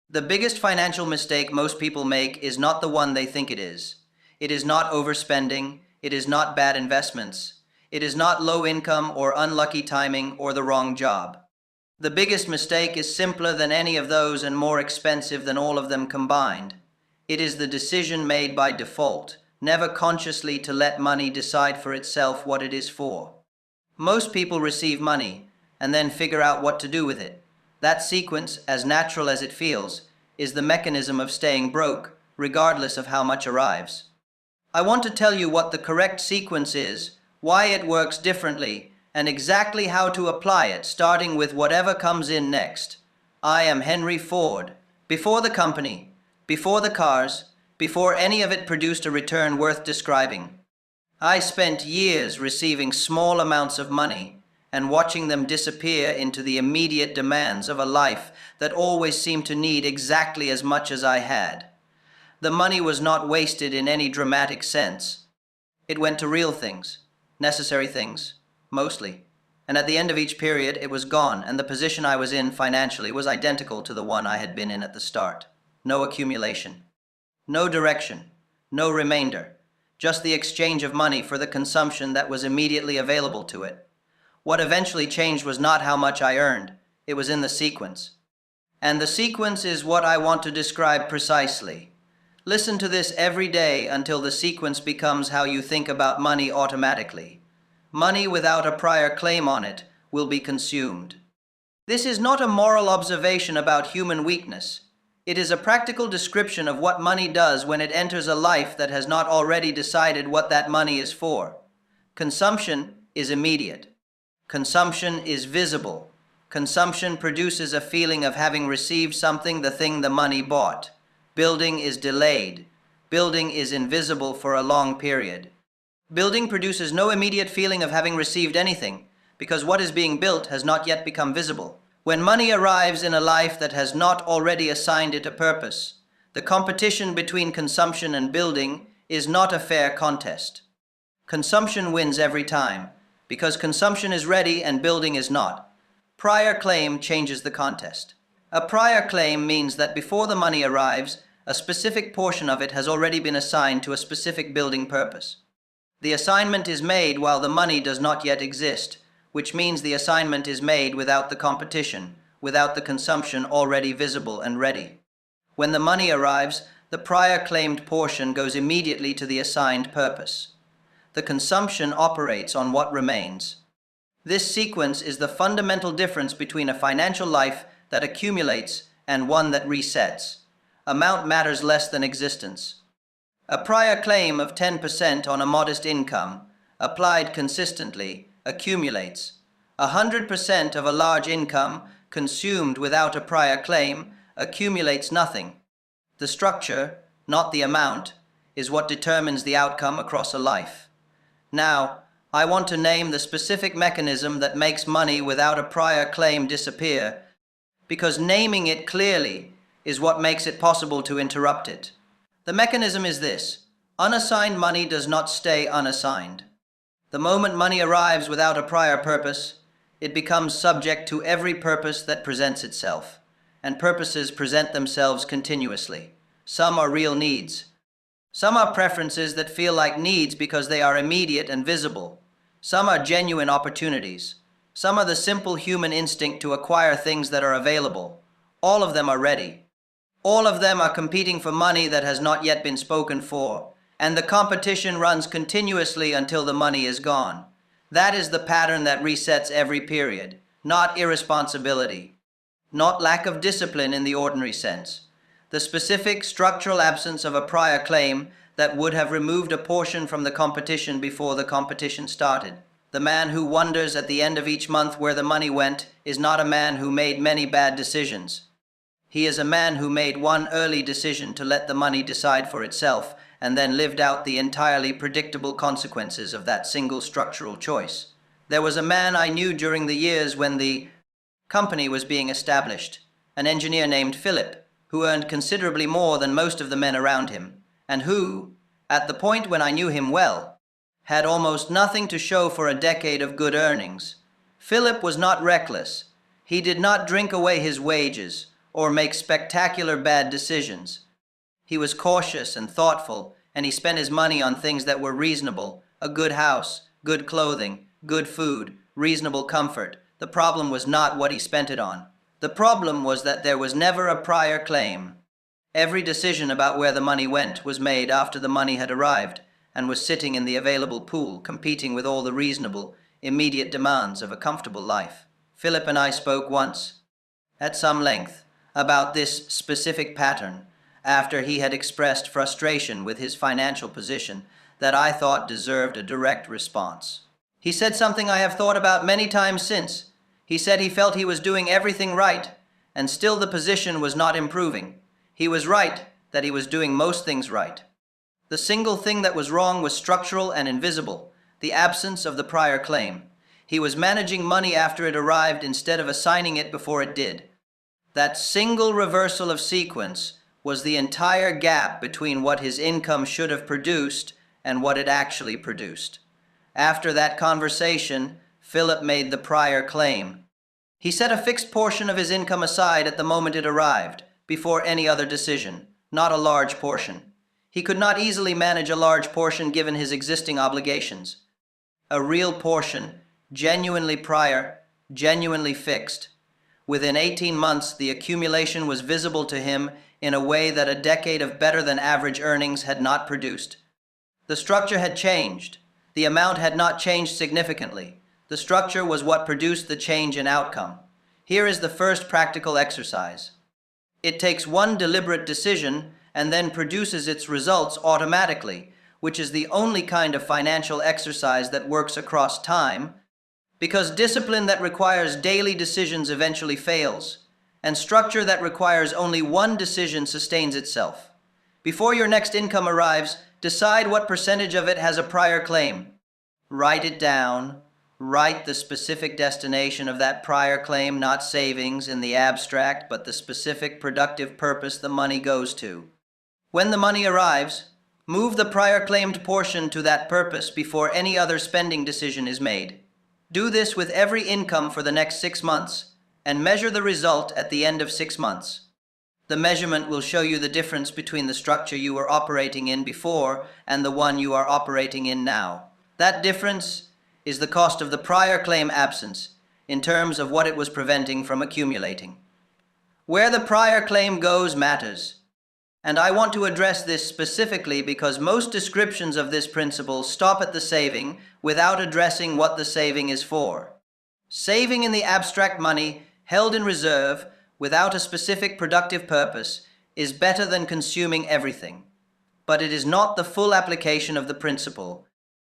The biggest financial mistake most people make is not the one they think it is. It is not overspending. It is not bad investments. It is not low income or unlucky timing or the wrong job. The biggest mistake is simpler than any of those and more expensive than all of them combined. It is the decision made by default, never consciously to let money decide for itself what it is for. Most people receive money and then figure out what to do with it. That sequence, as natural as it feels, is the mechanism of staying broke, regardless of how much arrives. I want to tell you what the correct sequence is, why it works differently, and exactly how to apply it, starting with whatever comes in next. I am Henry Ford. Before the company, before the cars, before any of it produced a return worth describing. I spent years receiving small amounts of money and watching them disappear into the immediate demands of a life that always seemed to need exactly as much as I had. The money was not wasted in any dramatic sense. It went to real things, necessary things, mostly. And at the end of each period, it was gone, and the position I was in financially was identical to the one I had been in at the start. No accumulation. No direction. No remainder. Just the exchange of money for the consumption that was immediately available to it. What eventually changed was not how much I earned. It was in the sequence. And the sequence is what I want to describe precisely. Listen to this every day until the sequence becomes how you think about money automatically. Money without a prior claim on it will be consumed. This is not a moral observation about human weakness. It is a practical description of what money does when it enters a life that has not already decided what that money is for. Consumption is immediate. Consumption is visible. Consumption produces a feeling of having received something, the thing the money bought. Building is delayed. Building is invisible for a long period. Building produces no immediate feeling of having received anything, because what is being built has not yet become visible. When money arrives in a life that has not already assigned it a purpose, the competition between consumption and building is not a fair contest. Consumption wins every time, because consumption is ready and building is not. Prior claim changes the contest. A prior claim means that before the money arrives, a specific portion of it has already been assigned to a specific building purpose. The assignment is made while the money does not yet exist, which means the assignment is made without the competition, without the consumption already visible and ready. When the money arrives, the prior claimed portion goes immediately to the assigned purpose. The consumption operates on what remains. This sequence is the fundamental difference between a financial life that accumulates and one that resets. Amount matters less than existence. A prior claim of 10% on a modest income, applied consistently, accumulates. 100% of a large income, consumed without a prior claim, accumulates nothing. The structure, not the amount, is what determines the outcome across a life. Now, I want to name the specific mechanism that makes money without a prior claim disappear, because naming it clearly is what makes it possible to interrupt it. The mechanism is this: unassigned money does not stay unassigned. The moment money arrives without a prior purpose, it becomes subject to every purpose that presents itself, and purposes present themselves continuously. Some are real needs. Some are preferences that feel like needs because they are immediate and visible. Some are genuine opportunities. Some are the simple human instinct to acquire things that are available. All of them are ready. All of them are competing for money that has not yet been spoken for, and the competition runs continuously until the money is gone. That is the pattern that resets every period, not irresponsibility, not lack of discipline in the ordinary sense. The specific structural absence of a prior claim that would have removed a portion from the competition before the competition started. The man who wonders at the end of each month where the money went is not a man who made many bad decisions. He is a man who made one early decision to let the money decide for itself and then lived out the entirely predictable consequences of that single structural choice. There was a man I knew during the years when the company was being established, an engineer named Philip, who earned considerably more than most of the men around him, and who, at the point when I knew him well, had almost nothing to show for a decade of good earnings. Philip was not reckless. He did not drink away his wages, or make spectacular bad decisions. He was cautious and thoughtful, and he spent his money on things that were reasonable: a good house, good clothing, good food, reasonable comfort. The problem was not what he spent it on. The problem was that there was never a prior claim. Every decision about where the money went was made after the money had arrived and was sitting in the available pool, competing with all the reasonable, immediate demands of a comfortable life. Philip and I spoke once, at some length, about this specific pattern, after he had expressed frustration with his financial position that I thought deserved a direct response. He said something I have thought about many times since. He said he felt he was doing everything right, and still the position was not improving. He was right that he was doing most things right. The single thing that was wrong was structural and invisible: the absence of the prior claim. He was managing money after it arrived instead of assigning it before it did. That single reversal of sequence was the entire gap between what his income should have produced and what it actually produced. After that conversation, Philip made the prior claim. He set a fixed portion of his income aside at the moment it arrived, before any other decision, not a large portion. He could not easily manage a large portion given his existing obligations. A real portion, genuinely prior, genuinely fixed. Within 18 months, the accumulation was visible to him in a way that a decade of better than average earnings had not produced. The structure had changed. The amount had not changed significantly. The structure was what produced the change in outcome. Here is the first practical exercise. It takes one deliberate decision and then produces its results automatically, which is the only kind of financial exercise that works across time, because discipline that requires daily decisions eventually fails, and structure that requires only one decision sustains itself. Before your next income arrives, decide what percentage of it has a prior claim. Write it down. Write the specific destination of that prior claim, not savings in the abstract, but the specific productive purpose the money goes to. When the money arrives, move the prior claimed portion to that purpose before any other spending decision is made. Do this with every income for the next 6 months, and measure the result at the end of 6 months. The measurement will show you the difference between the structure you were operating in before and the one you are operating in now. That difference is the cost of the prior claim absence in terms of what it was preventing from accumulating. Where the prior claim goes matters. And I want to address this specifically because most descriptions of this principle stop at the saving without addressing what the saving is for. Saving in the abstract money held in reserve without a specific productive purpose is better than consuming everything. But it is not the full application of the principle.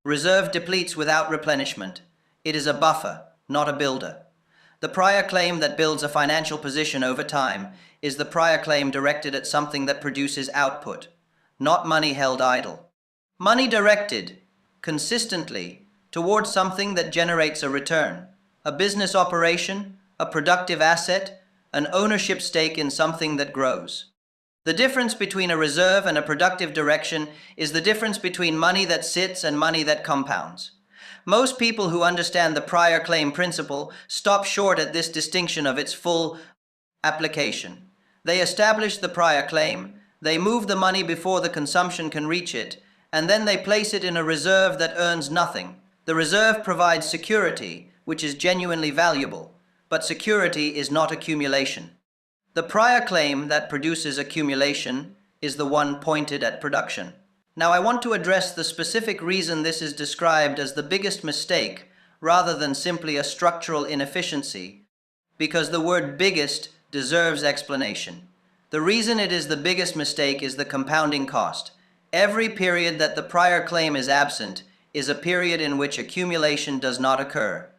Reserve depletes without replenishment. It is a buffer, not a builder. The prior claim that builds a financial position over time is the prior claim directed at something that produces output, not money held idle. Money directed, consistently, towards something that generates a return, a business operation, a productive asset, an ownership stake in something that grows. The difference between a reserve and a productive direction is the difference between money that sits and money that compounds. Most people who understand the prior claim principle stop short at this distinction of its full application. They establish the prior claim, they move the money before the consumption can reach it, and then they place it in a reserve that earns nothing. The reserve provides security, which is genuinely valuable, but security is not accumulation. The prior claim that produces accumulation is the one pointed at production. Now I want to address the specific reason this is described as the biggest mistake rather than simply a structural inefficiency, because the word biggest deserves explanation. The reason it is the biggest mistake is the compounding cost. Every period that the prior claim is absent is a period in which accumulation does not occur.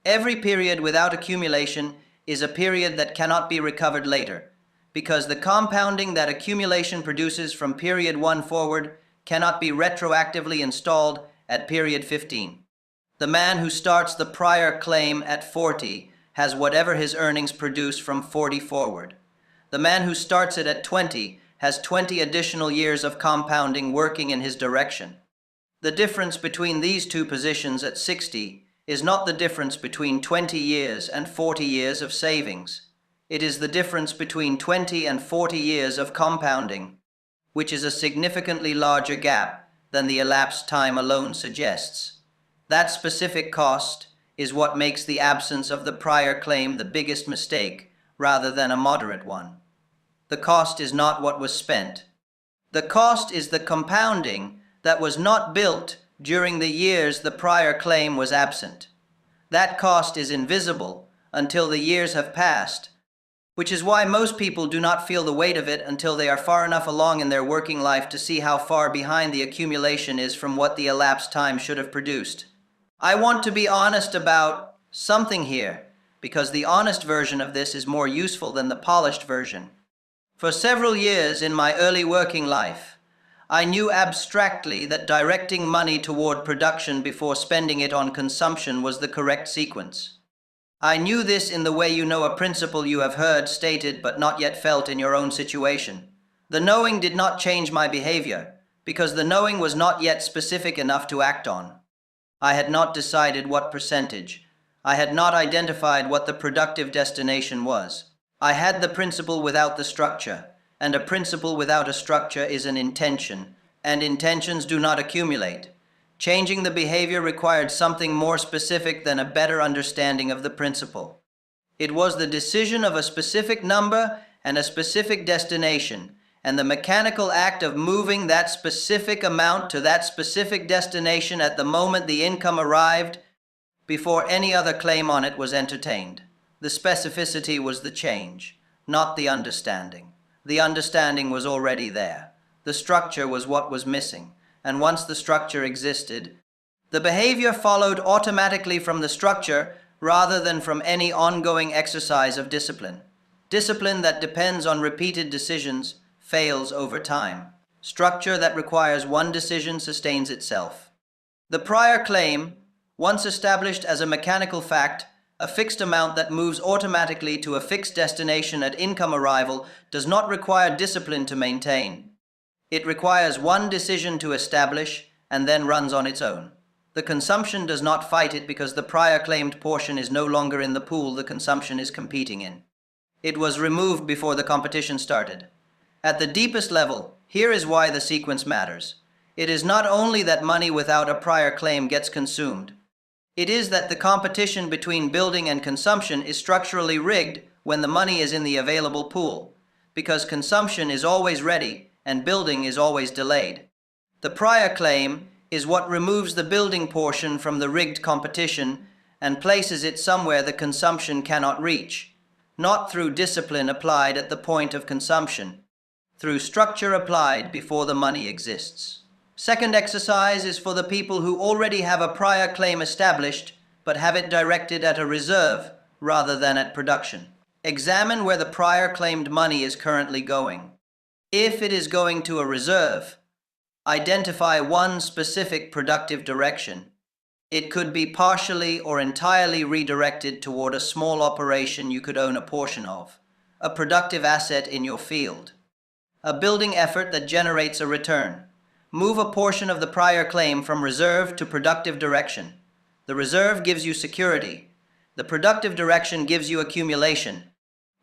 Every period without accumulation is a period that cannot be recovered later, because the compounding that accumulation produces from period 1 forward cannot be retroactively installed at period 15. The man who starts the prior claim at 40 has whatever his earnings produce from 40 forward. The man who starts it at 20 has 20 additional years of compounding working in his direction. The difference between these two positions at 60 is not the difference between 20 years and 40 years of savings. It is the difference between 20 and 40 years of compounding, which is a significantly larger gap than the elapsed time alone suggests. That specific cost is what makes the absence of the prior claim the biggest mistake, rather than a moderate one. The cost is not what was spent. The cost is the compounding that was not built during the years the prior claim was absent. That cost is invisible until the years have passed, which is why most people do not feel the weight of it until they are far enough along in their working life to see how far behind the accumulation is from what the elapsed time should have produced. I want to be honest about something here, because the honest version of this is more useful than the polished version. For several years in my early working life, I knew abstractly that directing money toward production before spending it on consumption was the correct sequence. I knew this in the way you know a principle you have heard stated but not yet felt in your own situation. The knowing did not change my behavior, because the knowing was not yet specific enough to act on. I had not decided what percentage. I had not identified what the productive destination was. I had the principle without the structure, and a principle without a structure is an intention, and intentions do not accumulate. Changing the behavior required something more specific than a better understanding of the principle. It was the decision of a specific number and a specific destination, and the mechanical act of moving that specific amount to that specific destination at the moment the income arrived, before any other claim on it was entertained. The specificity was the change, not the understanding. The understanding was already there. The structure was what was missing. And once the structure existed, the behavior followed automatically from the structure rather than from any ongoing exercise of discipline. Discipline that depends on repeated decisions fails over time. Structure that requires one decision sustains itself. The prior claim, once established as a mechanical fact, a fixed amount that moves automatically to a fixed destination at income arrival, does not require discipline to maintain. It requires one decision to establish and then runs on its own. The consumption does not fight it because the prior claimed portion is no longer in the pool the consumption is competing in. It was removed before the competition started. At the deepest level, here is why the sequence matters. It is not only that money without a prior claim gets consumed. It is that the competition between building and consumption is structurally rigged when the money is in the available pool, because consumption is always ready and building is always delayed. The prior claim is what removes the building portion from the rigged competition and places it somewhere the consumption cannot reach, not through discipline applied at the point of consumption, through structure applied before the money exists. Second exercise is for the people who already have a prior claim established, but have it directed at a reserve rather than at production. Examine where the prior claimed money is currently going. If it is going to a reserve, identify one specific productive direction. It could be partially or entirely redirected toward a small operation you could own a portion of, a productive asset in your field, a building effort that generates a return. Move a portion of the prior claim from reserve to productive direction. The reserve gives you security. The productive direction gives you accumulation.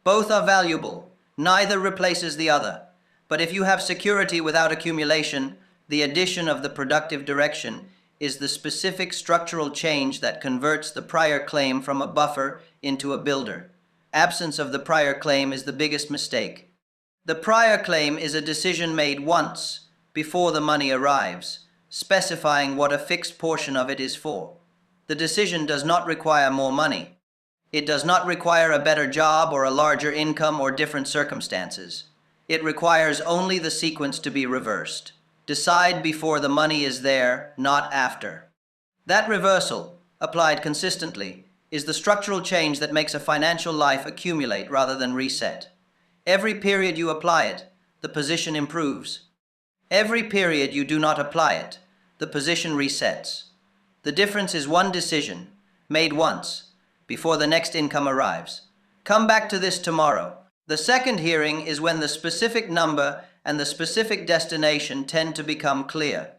Both are valuable. Neither replaces the other. But if you have security without accumulation, the addition of the productive direction is the specific structural change that converts the prior claim from a buffer into a builder. Absence of the prior claim is the biggest mistake. The prior claim is a decision made once, before the money arrives, specifying what a fixed portion of it is for. The decision does not require more money. It does not require a better job or a larger income or different circumstances. It requires only the sequence to be reversed. Decide before the money is there, not after. That reversal, applied consistently, is the structural change that makes a financial life accumulate rather than reset. Every period you apply it, the position improves. Every period you do not apply it, the position resets. The difference is one decision, made once, before the next income arrives. Come back to this tomorrow. The second hearing is when the specific number and the specific destination tend to become clear.